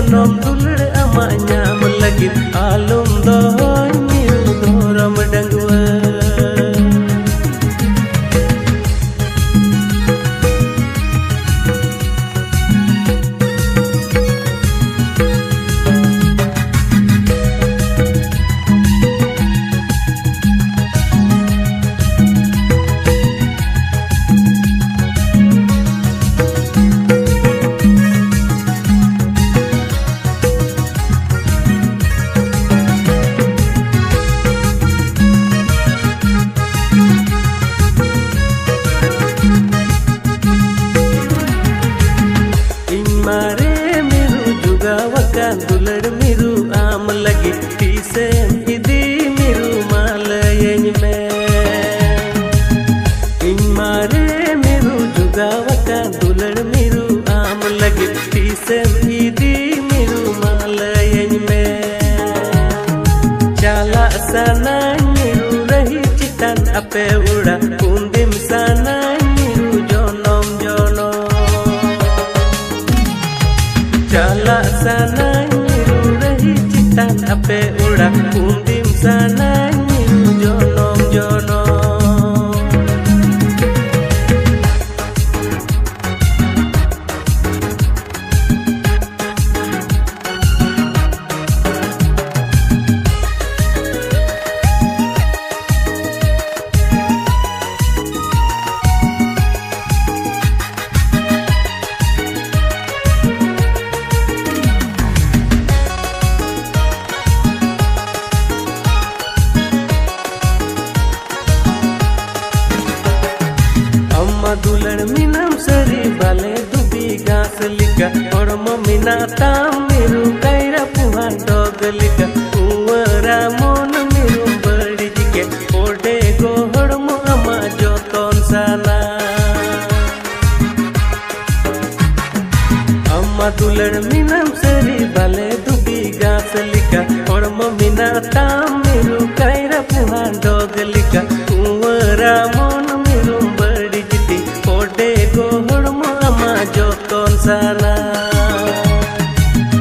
jonom dulur amanya melagit alum doy miu doram dangwa दुलड़ मिरु आम लगी पीसे इदी मिरु मालयन में इन मारे मिरु जुगावका दुलड़ मिरु आम लगी पीसे इदी मिरु मालयन में चाला sana मिरु रही चितन अपे उड़ा कुंदिम sana मिरु jonom jono चाला sana ape udah kundim sana nyiru jonom jonom दुलड़ मिनम सरी बाले दुबी घास लिका और ममिना ताम मिरु कैरा पुहान डोग लिका उवरा मोन मिरु बड़ी जिके ओडे गोहड़ मो अमा जोतोन साना अम्मा दुलड़ मिनम सरी बाले दुबी घास लिका और ममिना ताम मिरु कैरा पुहान डोग लिका उवरा मोन मिरु joton sana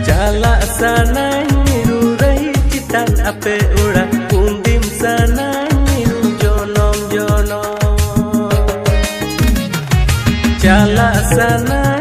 cala sana miru rahi citan ape ura kundim sana miru jonom jonom cala sana